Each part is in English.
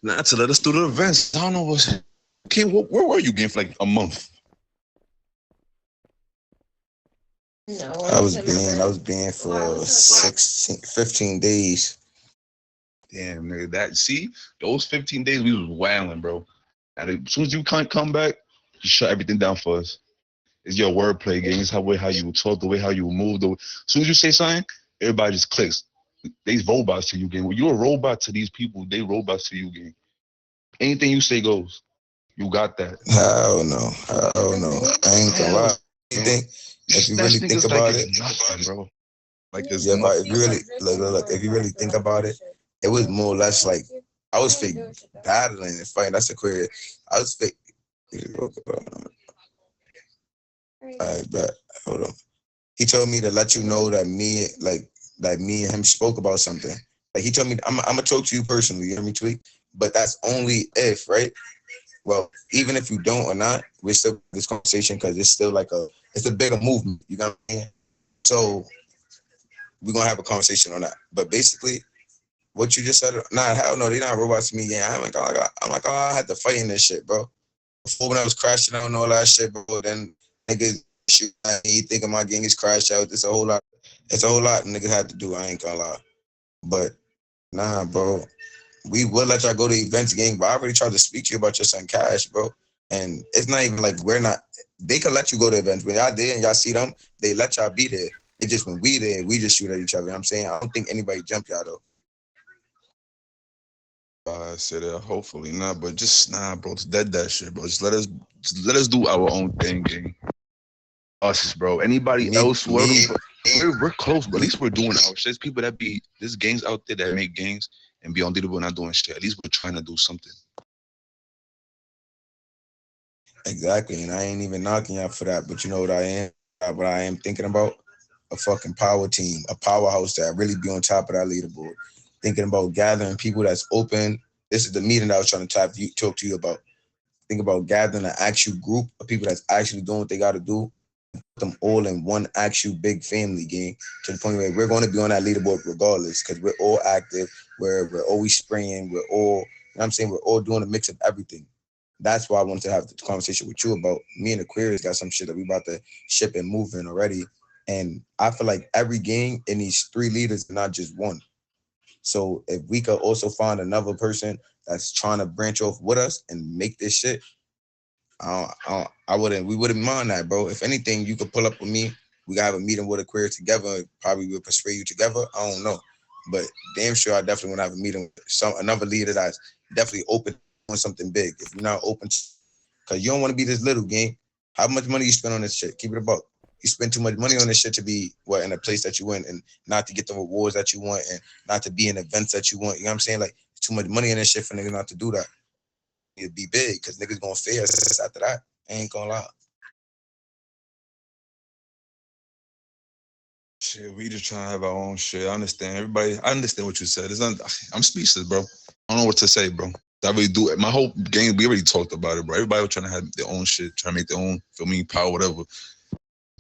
Not to let us do the events. I don't know what's. King, where were you again for like a month? No, I was banned for 16, 15 days. Damn, nigga, that see those 15 days we was wailing, bro. And as soon as you can't come back, you shut everything down for us. It's your wordplay game. It's how you will talk, the way how you will move. As soon as you say something, everybody just clicks. They robots to you, game. When you're a robot to these people, they robots to you, game. Anything you say goes. You got that. Hell no. Hell no. I ain't gonna lie. Hell, You bro. think You if you snatch really think niggas like about it, it's nothing, bro. Like it's yeah, but if nothing. you really look, if you really think about it, it was more or less like I was fake battling and fighting. That's a queer. I was fake. I bet. Hold on. He told me to let you know that me and him spoke about something. Like he told me, I'm gonna talk to you personally. You hear me, tweet? But that's only if, right? Well, even if you don't or not, we're still this conversation because it's still like it's a bigger movement. You know what I'm saying? So we're gonna have a conversation on that. But basically, what you just said, nah, hell no, they not robots to me. Yeah, I'm like, oh, I had to fight in this shit, bro. Before when I was crashing out and all that shit, bro, then niggas shoot at me, thinking my gang is crashed out. It's a whole lot niggas had to do. I ain't gonna lie. But nah, bro. We would let y'all go to events, gang, but I already tried to speak to you about your son Cash, bro. And it's not even like we're not. They could let you go to events when y'all there and y'all see them. They let y'all be there. It's just when we there, we just shoot at each other. You know what I'm saying? I don't think anybody jump y'all though. I said hopefully not, but just nah, bro. It's dead that shit, bro. Just let us do our own thing, gang. Us, bro. Anybody Me, else, whoever, me, we're close, but at me. least we're doing our shit. There's people that be there's gangs out there that make gangs and be on leaderboard not doing shit. At least we're trying to do something. Exactly, and I ain't even knocking y'all for that. But you know what I am? What I am thinking about? A fucking power team, a powerhouse that really be on top of that leaderboard. Thinking about gathering people that's open. This is the meeting that I was trying to talk to you about. Think about gathering an actual group of people that's actually doing what they got to do. Put them all in one actual big family game to the point where we're going to be on that leaderboard regardless because we're all active. We're always spraying. We're all, you know what I'm saying? We're all doing a mix of everything. That's why I wanted to have the conversation with you about me and Aquarius got some shit that we about to ship and move in already. And I feel like every game in these three leaders, not just one. So if we could also find another person that's trying to branch off with us and make this shit, I wouldn't. We wouldn't mind that, bro. If anything, you could pull up with me. We gotta have a meeting with Aquarius together. Probably will persuade you together. I don't know, but damn sure I definitely want to have a meeting with some another leader that's definitely open on something big. If you're not open, because you don't want to be this little game. How much money you spend on this shit? Keep it about. You spend too much money on this shit to be what in a place that you want and not to get the rewards that you want and not to be in events that you want. You know what I'm saying? Like too much money in this shit for niggas not to do that. It'd be big because niggas gonna fear us after that. I ain't gonna lie. Shit, we just trying to have our own shit. I understand everybody. I understand what you said. It's not, I'm speechless, bro. I don't know what to say, bro. I really do. My whole game, we already talked about it, bro. Everybody was trying to have their own shit, trying to make their own, feel me, power, whatever.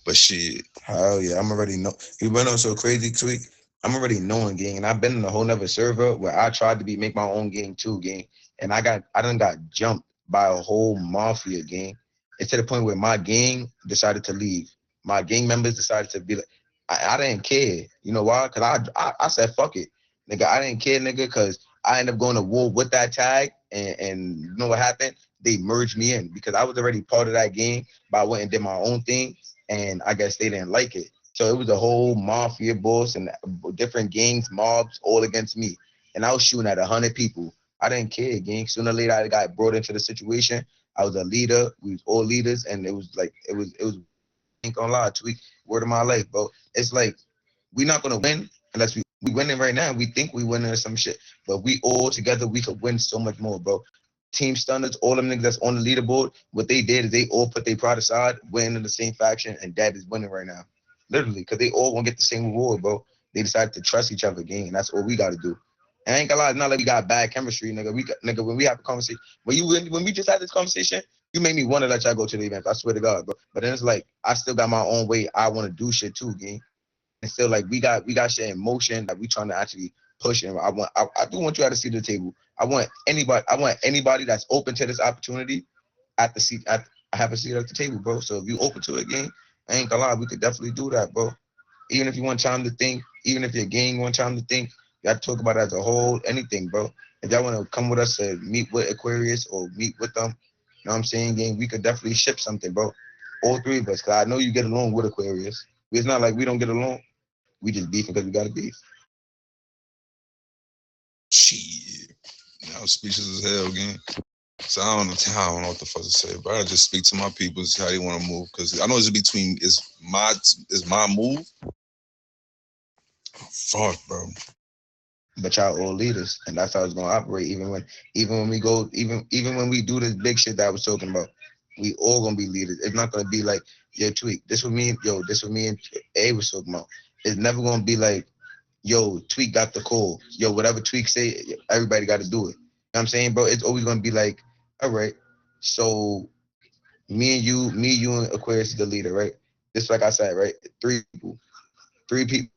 But shit, Hell yeah, I'm already know. You went on so crazy tweak. I'm already knowing gang, and I've been in a whole nother server where I tried to make my own game too, gang, and I done got jumped by a whole mafia gang. It's to the point where my gang decided to leave. My gang members decided to be like, I didn't care. You know why? Cause I said fuck it, nigga. I didn't care, nigga, cause I ended up going to war with that tag, and you know what happened? They merged me in because I was already part of that gang, but I went and did my own thing and I guess they didn't like it. So it was a whole mafia boss and different gangs, mobs, all against me. And I was shooting at 100 people. I didn't care, gang. Sooner or later, I got brought into the situation. I was a leader. We was all leaders, and it was like it was. Ain't gonna lie, tweak word of my life, bro. It's like we're not gonna win unless we winning right now. We think we winning or some shit, but we all together we could win so much more, bro. Team Stunners, all them niggas that's on the leaderboard, what they did is they all put their pride aside, went into the same faction, and that is winning right now. Literally, because they all gonna get the same reward, bro. They decided to trust each other again, and that's all we gotta do. And I ain't gonna lie, it's not like we got bad chemistry, nigga. Nigga, when we have a conversation, when we just had this conversation, you made me want to let y'all go to the event. I swear to God, bro. But then it's like I still got my own way. I want to do shit too, gang. It's still like we got shit in motion that we trying to actually pushing. I do want you at the seat of the table. I want anybody that's open to this opportunity at the seat. I have a seat at the table, bro. So if you open to it, gang, I ain't gonna lie, we could definitely do that, bro. Even if you want time to think, even if your gang want time to think, you have to talk about it as a whole, anything, bro. If y'all want to come with us to meet with Aquarius or meet with them, you know what I'm saying, gang, we could definitely ship something, bro. All three of us, because I know you get along with Aquarius. It's not like we don't get along. We just beefing because we got to beef. Shit. I was speechless as hell again. So I don't know what the fuck to say, but I just speak to my people, see how they want to move. Because I know it's my move. Fuck, bro. But y'all all leaders, and that's how it's gonna operate. Even when we go, even when we do this big shit that I was talking about, we all gonna be leaders. It's not gonna be like, yo, Tweak, this what me and A was talking about. It's never gonna be like, yo, Tweak got the call. Yo, whatever Tweak say, everybody got to do it. You know what I'm saying, bro? It's always gonna be like, all right, so me, you, and Aquarius is the leader, right? Just like I said, right? Three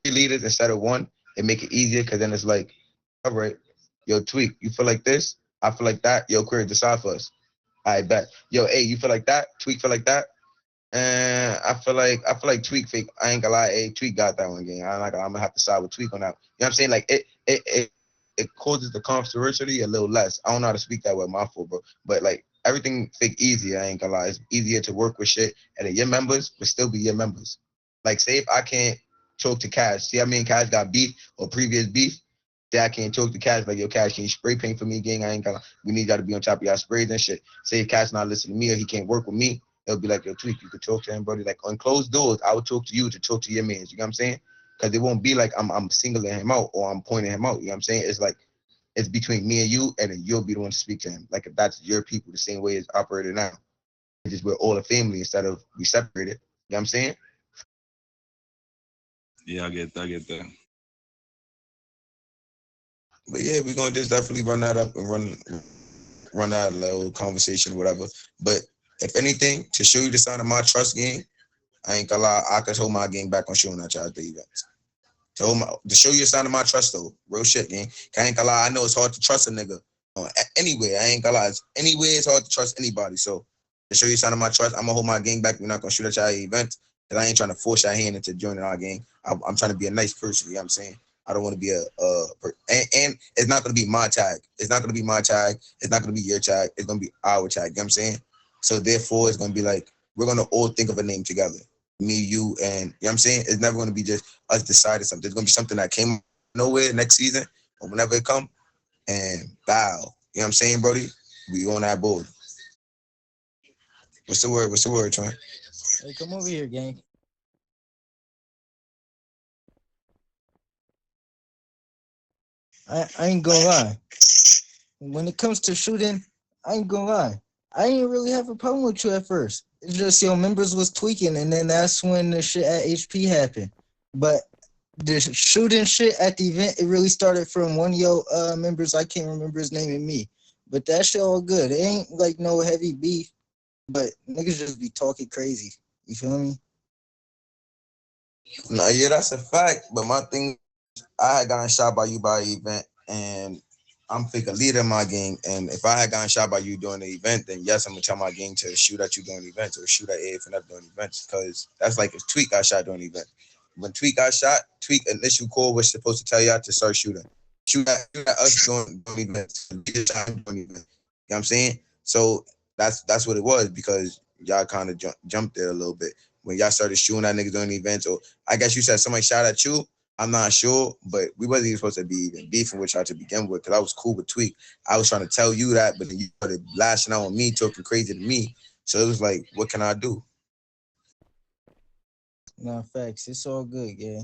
leaders instead of one. It make it easier because then it's like, all right, yo, Tweak, you feel like this? I feel like that. Yo, Aquarius, decide for us. I bet. Yo, hey, you feel like that? Tweak feel like that? And I feel like Tweak fake. I ain't gonna lie, hey, Tweak got that one game. I'm gonna have to side with Tweak on that. You know what I'm saying? Like it causes the controversy a little less. I don't know how to speak that way, my fault, bro. But like everything fake easier, I ain't gonna lie. It's easier to work with shit, and then your members will still be your members. Like say if I can't talk to Cash, see, I mean Cash got beef or previous beef. Say I can't talk to Cash, like yo, Cash, can you spray paint for me, gang? I ain't gonna. We need y'all to be on top of y'all sprays and shit. Say if Cash not listening to me or he can't work with me, it'll be like, yo, Tweak, you could talk to him, buddy. Like on closed doors, I would talk to you to talk to your mans. You know what I'm saying? Because it won't be like I'm singling him out or I'm pointing him out. You know what I'm saying? It's like it's between me and you, and then you'll be the one to speak to him. Like if that's your people, the same way it's operated now. It's just we're all a family instead of we separated. You know what I'm saying? Yeah, I get that. But yeah, we're gonna just definitely run that up and run that little conversation, whatever. But if anything, to show you the sign of my trust game, I ain't gonna lie, I could hold my game back on showing at y'all at the events. To show you a sign of my trust though, real shit, gang. I ain't gonna lie, I know it's hard to trust a nigga. Anyway, I ain't gonna lie, anyway, it's hard to trust anybody. So to show you a sign of my trust, I'm gonna hold my gang back. We're not gonna shoot at y'all events, because I ain't trying to force your hand into joining our gang. I'm trying to be a nice person, you know what I'm saying? I don't want to be and it's not going to be my tag. It's not going to be my tag. It's not going to be your tag. It's going to be our tag. You know what I'm saying? So therefore, it's going to be like, we're going to all think of a name together. Me, you, and you know what I'm saying? It's never going to be just us deciding something. It's going to be something that came nowhere next season or whenever it come. And bow. You know what I'm saying, Brody? We on that board. What's the word, Troy? Hey, come over here, gang. I ain't gonna lie. When it comes to shooting, I ain't gonna lie. I didn't really have a problem with you at first. It's just your members was tweaking, and then that's when the shit at HP happened. But the shooting shit at the event, it really started from one of your members. I can't remember his name and me. But that shit all good. It ain't like no heavy beef. But niggas just be talking crazy. You feel me? Nah, yeah, that's a fact. But my thing, I had gotten shot by you by an event, and I'm a leader in my gang. And if I had gotten shot by you during the event, then yes, I'm gonna tell my gang to shoot at you during events or shoot at AFNF during events, because that's like if Tweak got shot during the event. When Tweak got shot, Tweak initial call was supposed to tell y'all to start shooting. Shoot at us during events. You know what I'm saying? So that's what it was, because y'all kind of jumped there a little bit when y'all started shooting at niggas during the events. Or I guess you said somebody shot at you. I'm not sure, but we wasn't even supposed to be even beefing with y'all to begin with, because I was cool with Tweak. I was trying to tell you that, but then you started lashing out on me, talking crazy to me. So it was like, what can I do? Nah, facts. It's all good, yeah.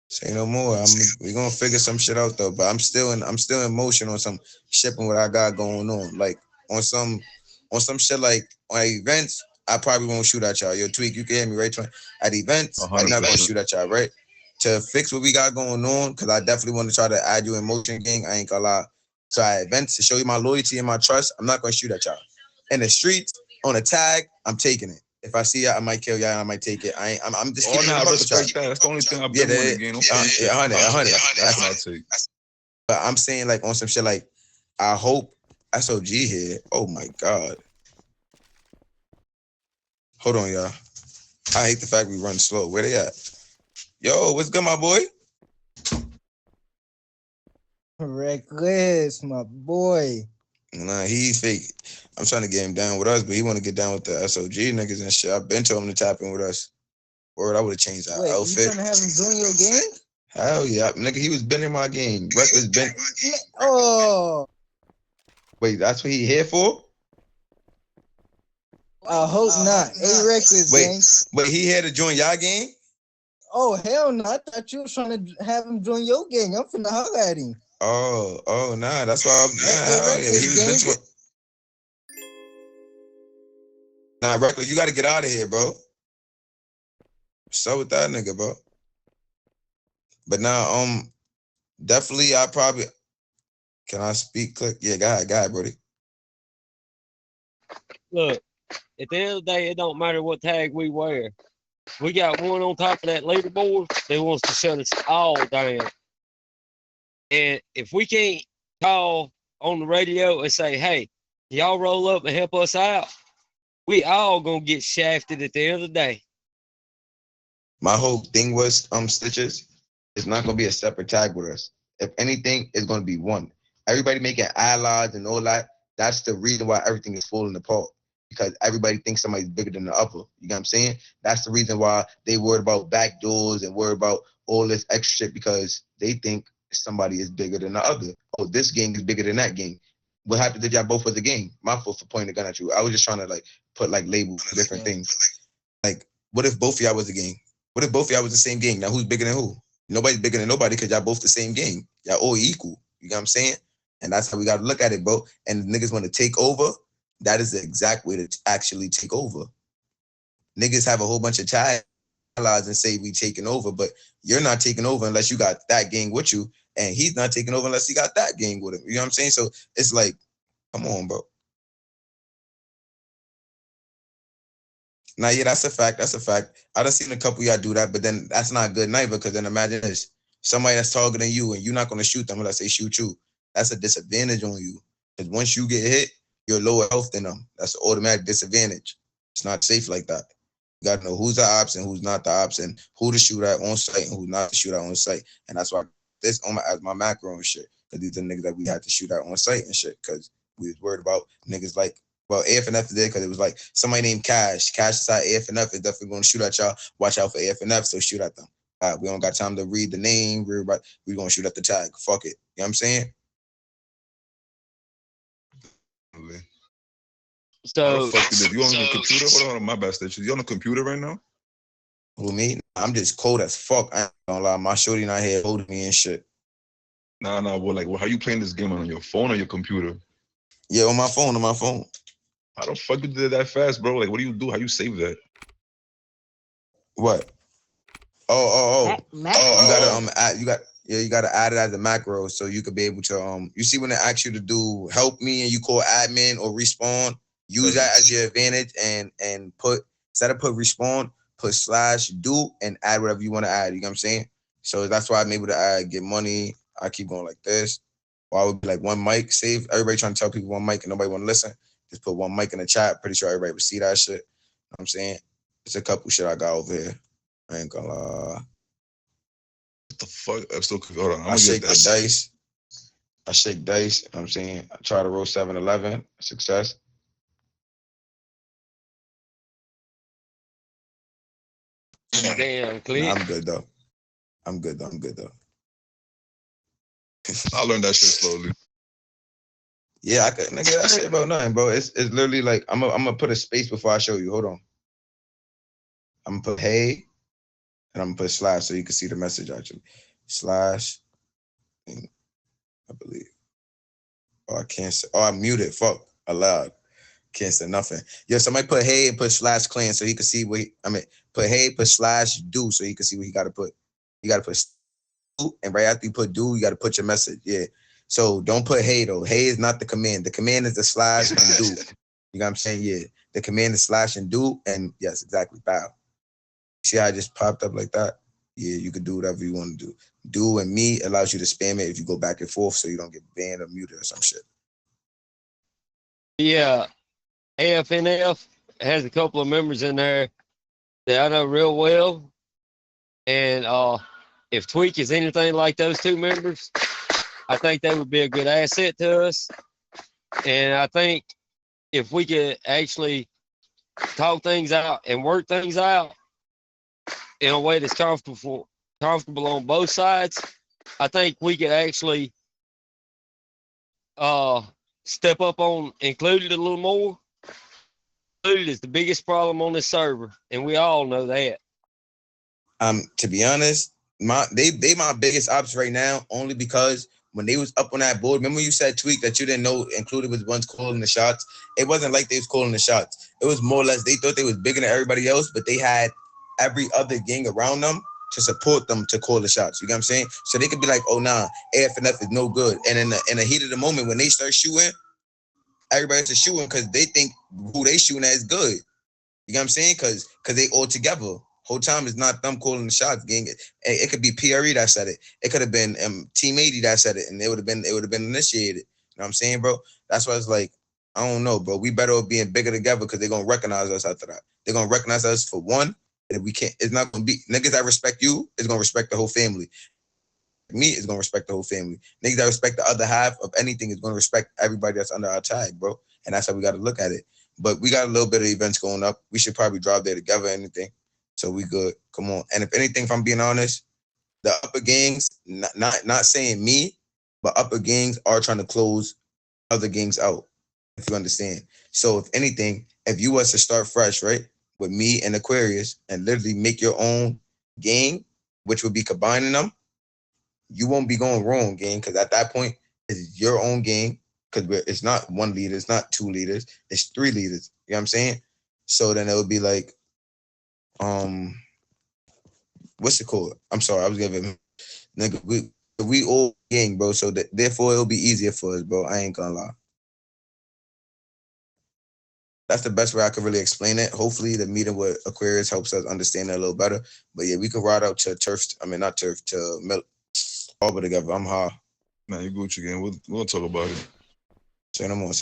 Say no more. We're gonna figure some shit out though. But I'm still in motion on some shipping what I got going on. Like on some shit like on events, I probably won't shoot at y'all. Yo, Tweak, you can hear me, right? At events, 100%. I'm not gonna shoot at y'all, right? To fix what we got going on, because I definitely want to try to add you in motion, gang. I ain't gonna lie. So at events, to show you my loyalty and my trust, I'm not gonna shoot at y'all. In the streets, on a tag, I'm taking it. If I see y'all, I might kill y'all. I might take it. I'm just Oh, keeping it nah, a I buck with y'all. respect that. That's the only thing I've Yeah, been winning again. No funny shit. 100. That's what I take. But I'm saying like on some shit like I hope SOG here. Oh my god. Hold on, y'all. I hate the fact we run slow. Where they at? Yo, what's good, my boy? Reckless, my boy. Nah, he's fake. I'm trying to get him down with us, but he want to get down with the SOG niggas and shit. I've been told him to tap in with us. Word, I would have changed our Wait, outfit. you trying to have him join your gang? Hell yeah, nigga, he was been in my game. Reckless been. Oh, Wait, that's what he here for? I hope not. Hey, Reckless, Wait, gang. wait, he here to join y'all gang? Oh, hell no. I thought you was trying to have him join your gang. I'm finna holler at him. Oh, nah, that's why hell yeah, he was been. Nah, Reckless, you got to get out of here, bro. So with that nigga, bro. But now, definitely, I probably can I speak? Click, yeah, go ahead, Brody. Look, at the end of the day, it don't matter what tag we wear. We got one on top of that leaderboard that wants to shut us all down. And if we can't call on the radio and say, hey, y'all roll up and help us out, we all gonna get shafted at the end of the day. My whole thing was Stitches. It's not gonna be a separate tag with us. If anything, it's gonna be one. Everybody making allies and all that. That's the reason why everything is falling apart. Because everybody thinks somebody's bigger than the other. You know what I'm saying? That's the reason why they worried about back doors and worried about all this extra shit because they think somebody is bigger than the other. Oh, this gang is bigger than that gang. What happened if y'all both was a gang? My fault for pointing a gun at you. I was just trying to like put like labels for different things. Like, what if both of y'all was a gang? What if both of y'all was the same gang? Now who's bigger than who? Nobody's bigger than nobody because y'all both the same gang. Y'all all equal. You know what I'm saying? And that's how we got to look at it, bro. And niggas want to take over. That is the exact way to actually take over. Niggas have a whole bunch of allies and say we taking over, but you're not taking over unless you got that gang with you, and he's not taking over unless he got that gang with him. You know what I'm saying? So it's like, come on, bro. Now, yeah, that's a fact. That's a fact. I done seen a couple of y'all do that, but then that's not good neither, because then imagine this. Somebody that's targeting you and you're not going to shoot them unless they shoot you. That's a disadvantage on you. Because once you get hit, you're lower health than them. That's an automatic disadvantage. It's not safe like that. You got to know who's the ops and who's not the ops and who to shoot at on site and who not to shoot at on site. And that's why this on my macro and shit. Because these are niggas that we had to shoot at on site and shit. Because we was worried about niggas like, well, AFNF is there because it was like somebody named Cash. Cash inside AFNF is definitely going to shoot at y'all. Watch out for AFNF, so shoot at them. We don't got time to read the name. We're going to shoot at the tag. Fuck it. You know what I'm saying? So, You on the computer? Hold on, my bad, Stitches. You on the computer right now? Who, me? I'm just cold as fuck. I ain't gonna lie. My shorty not here holding me and shit. Nah, well, like, how you playing this game on your phone or your computer? Yeah, on my phone. How the fuck you did that fast, bro? Like, what do you do? How you save that? What? Oh. You gotta add it as a macro so you could be able to you see when it asks you to do help me and you call admin or respawn, use that as your advantage and put instead of put respawn, put /do and add whatever you want to add. You know what I'm saying? So that's why I'm able to add get money. I keep going like this. Or I would be like one mic, save everybody trying to tell people one mic and nobody want to listen. Just put one mic in the chat. Pretty sure everybody would see that shit. You know what I'm saying? It's a couple shit I got over here. I ain't gonna lie. What the fuck? I'm still hold on. I shake the dice. I shake dice. You know what I'm saying? I try to roll 7-11. Success. damn, click. Nah, I'm good though. I learned that shit slowly. Yeah, I could nigga that shit about nothing, bro. It's literally like I'm gonna put a space before I show you. Hold on. I'm gonna put hey and I'm gonna put slash so you can see the message actually. Slash, I believe. Oh, I can't say. Oh, I muted. Fuck. Allowed. Can't say nothing. Yo, somebody put hey and put slash clan so he can see what put hey, put slash do so he can see what he gotta put. You gotta put do, and right after you put do, you gotta put your message. Yeah. So don't put hey though. Hey is not the command. The command is the slash and do. You know what I'm saying? Yeah. The command is slash and do, and yes, exactly. Bow. See how I just popped up like that? Yeah, you could do whatever you want to do. Do and me allows you to spam it if you go back and forth so you don't get banned or muted or some shit. Yeah, AFNF has a couple of members in there that I know real well. And if Tweak is anything like those two members, I think they would be a good asset to us. And I think if we could actually talk things out and work things out in a way that's comfortable on both sides, I think we could actually step up on Included a little more. Included is the biggest problem on this server, and we all know that. To be honest, they my biggest ops right now, only because when they was up on that board, remember you said, Tweak, that you didn't know Included was once calling the shots? It wasn't like they was calling the shots. It was more or less they thought they was bigger than everybody else, but they had every other gang around them to support them to call the shots. You know what I'm saying? So they could be like, oh nah, AFNF is no good. And in the heat of the moment when they start shooting, everybody's just shooting because they think who they shooting at is good. You know what I'm saying? Because they all together. Whole time is not them calling the shots, gang. It could be PRE that said it. It could have been Team 80 that said it, and it would have been initiated. You know what I'm saying, bro? That's why it's like, I don't know, bro. We better off being bigger together because they're gonna recognize us after that. They're gonna recognize us for one. And if we can't, it's not gonna be niggas that respect you is gonna respect the whole family. Me is gonna respect the whole family. Niggas that respect the other half of anything is gonna respect everybody that's under our tag, bro. And that's how we gotta look at it. But we got a little bit of events going up. We should probably drive there together or anything. So we good. Come on. And if anything, if I'm being honest, the upper gangs, not saying me, but upper gangs are trying to close other gangs out, if you understand. So if anything, if you was to start fresh, right, with me and Aquarius and literally make your own gang, which would be combining them, you won't be going wrong, gang, because at that point, it's your own gang, because it's not one leader, it's not two leaders, it's three leaders. You know what I'm saying? So then it would be like, what's it called? I'm sorry, I was giving nigga. We all gang, bro. So therefore it'll be easier for us, bro. I ain't gonna lie. That's the best way I could really explain it. Hopefully the meeting with Aquarius helps us understand it a little better. But yeah, we could ride out to to Harbor together. I'm high. Man, you Gucci again. We'll talk about it. Say no more.